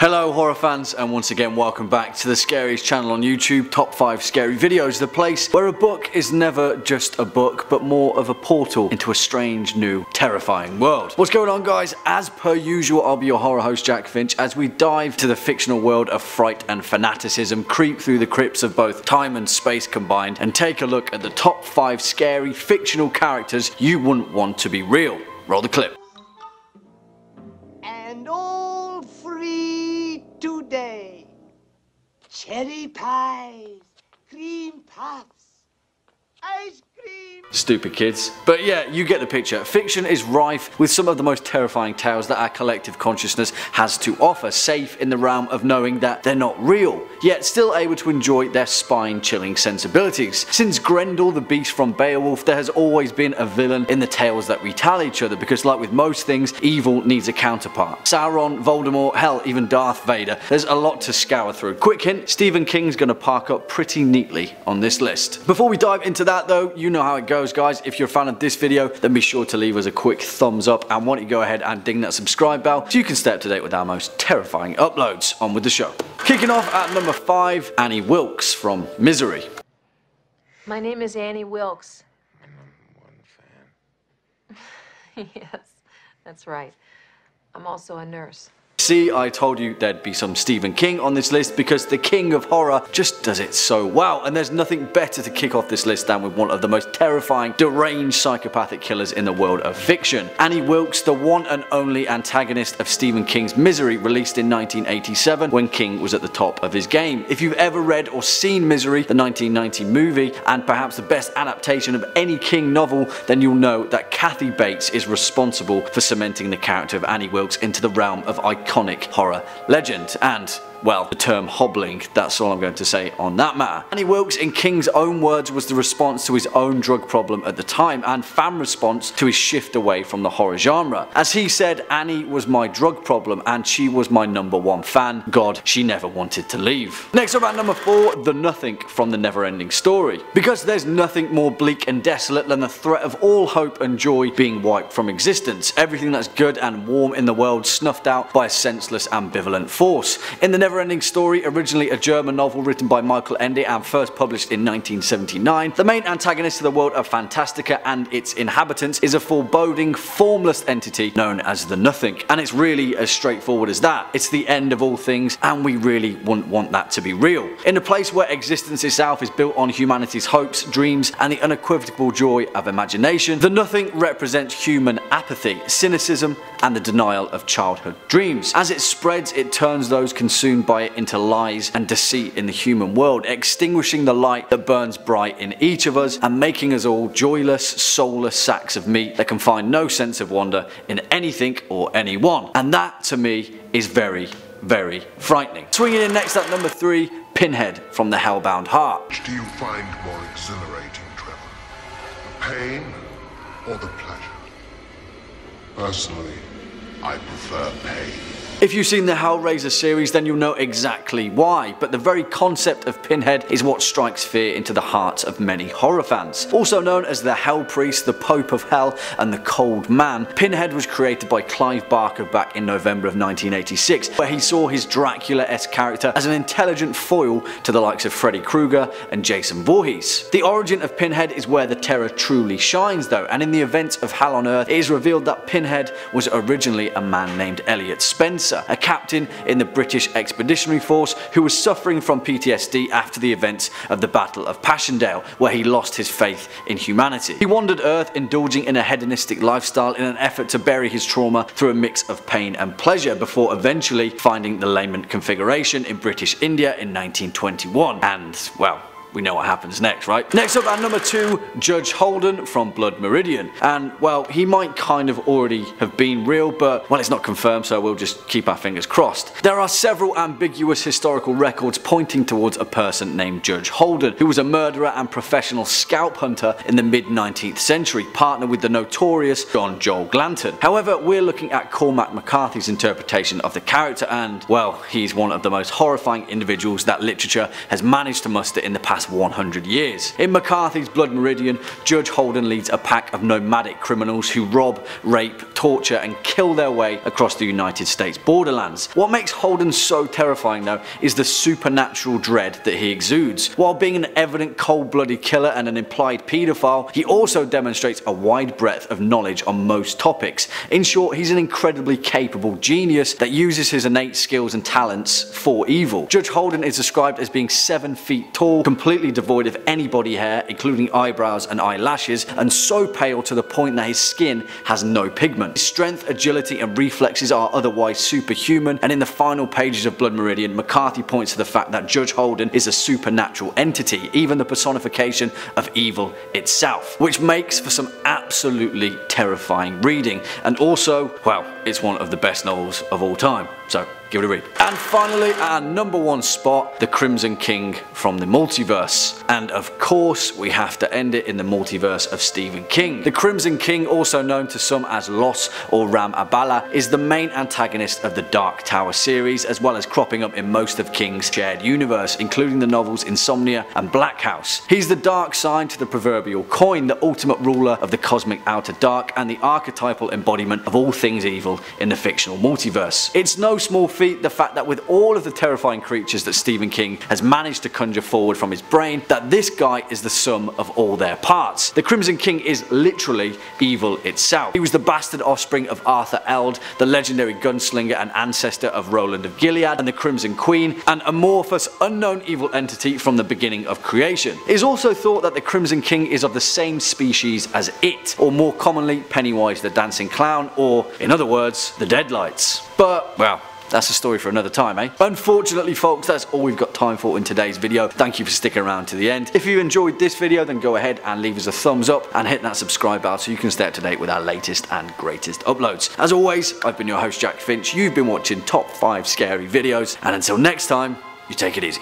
Hello horror fans, and once again welcome back to the scariest channel on YouTube, Top 5 Scary Videos, the place where a book is never just a book but more of a portal into a strange, new, terrifying world. What's going on guys? As per usual, I'll be your horror host Jack Finch as we dive to the fictional world of fright and fanaticism, creep through the crypts of both time and space combined, and take a look at the top 5 scary fictional characters you wouldn't want to be real. Roll the clip. And all free today. Cherry pies, cream puffs, ice cream. Stupid kids. But yeah, you get the picture. Fiction is rife with some of the most terrifying tales that our collective consciousness has to offer, safe in the realm of knowing that they're not real, yet still able to enjoy their spine-chilling sensibilities. Since Grendel the beast from Beowulf, there has always been a villain in the tales that retell each other, because like with most things, evil needs a counterpart. Sauron, Voldemort, hell, even Darth Vader. There's a lot to scour through. Quick hint, Stephen King's gonna park up pretty neatly on this list. Before we dive into that though, you know how it goes guys. If you're a fan of this video, then be sure to leave us a quick thumbs up, and why don't you go ahead and ding that subscribe bell so you can stay up to date with our most terrifying uploads. On with the show. Kicking off at number 5, Annie Wilkes from Misery. My name is Annie Wilkes. I'm a fan. Yes, that's right. I'm also a nurse. See, I told you there'd be some Stephen King on this list because the king of horror just does it so well, and there's nothing better to kick off this list than with one of the most terrifying, deranged psychopathic killers in the world of fiction. Annie Wilkes, the one and only antagonist of Stephen King's Misery, released in 1987 when King was at the top of his game. If you've ever read or seen Misery, the 1990 movie, and perhaps the best adaptation of any King novel, then you'll know that Kathy Bates is responsible for cementing the character of Annie Wilkes into the realm of iconic horror legend, and well, the term hobbling, that's all I'm going to say on that matter. Annie Wilkes, in King's own words, was the response to his own drug problem at the time, and fan response to his shift away from the horror genre. As he said, Annie was my drug problem and she was my #1 fan. God, she never wanted to leave. Next up at number 4, The Nothing from The Never-Ending Story. Because there's nothing more bleak and desolate than the threat of all hope and joy being wiped from existence. Everything that's good and warm in the world snuffed out by a senseless, ambivalent force. In The Never-Ending Story, originally a German novel written by Michael Ende and first published in 1979, the main antagonist of the world of Fantastica and its inhabitants is a foreboding, formless entity known as the Nothing. And it's really as straightforward as that. It's the end of all things, and we really wouldn't want that to be real. In a place where existence itself is built on humanity's hopes, dreams, and the unequivocal joy of imagination, the Nothing represents human apathy, cynicism, and the denial of childhood dreams. As it spreads, it turns those consumed by it into lies and deceit in the human world, extinguishing the light that burns bright in each of us and making us all joyless, soulless sacks of meat that can find no sense of wonder in anything or anyone. And that, to me, is very, very frightening. Swinging in next at number 3, Pinhead from The Hellbound Heart. Which do you find more exhilarating, Trevor? The pain or the pleasure? Personally, I prefer pain. If you've seen the Hellraiser series, then you'll know exactly why, but the very concept of Pinhead is what strikes fear into the hearts of many horror fans. Also known as the Hell Priest, the Pope of Hell, and the Cold Man, Pinhead was created by Clive Barker back in November of 1986, where he saw his Dracula-esque character as an intelligent foil to the likes of Freddy Krueger and Jason Voorhees. The origin of Pinhead is where the terror truly shines though, and in the events of Hell on Earth, it is revealed that Pinhead was originally a man named Elliot Spencer, a captain in the British Expeditionary Force who was suffering from PTSD after the events of the Battle of Passchendaele, where he lost his faith in humanity. He wandered Earth, indulging in a hedonistic lifestyle in an effort to bury his trauma through a mix of pain and pleasure, before eventually finding the Lament Configuration in British India in 1921. And, well, we know what happens next, right? Next up at number 2, Judge Holden from Blood Meridian. And, well, he might kind of already have been real, but, well, it's not confirmed, so we'll just keep our fingers crossed. There are several ambiguous historical records pointing towards a person named Judge Holden, who was a murderer and professional scalp hunter in the mid-19th century, partnered with the notorious John Joel Glanton. However, we're looking at Cormac McCarthy's interpretation of the character, and, well, he's one of the most horrifying individuals that literature has managed to muster in the past last 100 years. In McCarthy's Blood Meridian, Judge Holden leads a pack of nomadic criminals who rob, rape, torture and kill their way across the United States borderlands. What makes Holden so terrifying though is the supernatural dread that he exudes. While being an evident cold-blooded killer and an implied paedophile, he also demonstrates a wide breadth of knowledge on most topics. In short, he's an incredibly capable genius that uses his innate skills and talents for evil. Judge Holden is described as being 7 feet tall, completely devoid of any body hair, including eyebrows and eyelashes, and so pale to the point that his skin has no pigment. His strength, agility and reflexes are otherwise superhuman, and in the final pages of Blood Meridian, McCarthy points to the fact that Judge Holden is a supernatural entity, even the personification of evil itself, which makes for some absolutely terrifying reading, and also, well, it's one of the best novels of all time, so give it a read. And finally, at our number 1 spot, The Crimson King from the Multiverse. And of course, we have to end it in the multiverse of Stephen King. The Crimson King, also known to some as Los or Ram Abala, is the main antagonist of the Dark Tower series, as well as cropping up in most of King's shared universe, including the novels Insomnia and Black House. He's the dark side to the proverbial coin, the ultimate ruler of the cosmic outer dark, and the archetypal embodiment of all things evil in the fictional multiverse. It's no small feat the fact that with all of the terrifying creatures that Stephen King has managed to conjure forward from his brain, that this guy is the sum of all their parts. The Crimson King is literally evil itself. He was the bastard offspring of Arthur Eld, the legendary gunslinger and ancestor of Roland of Gilead, and the Crimson Queen, an amorphous, unknown evil entity from the beginning of creation. It is also thought that the Crimson King is of the same species as it, or more commonly Pennywise the Dancing Clown, or in other words, the Deadlights. But, well, that's a story for another time, eh? Unfortunately folks, that's all we've got time for in today's video. Thank you for sticking around to the end. If you enjoyed this video, then go ahead and leave us a thumbs up and hit that subscribe bell so you can stay up to date with our latest and greatest uploads. As always, I've been your host Jack Finch, you've been watching Top 5 Scary Videos, and until next time, you take it easy.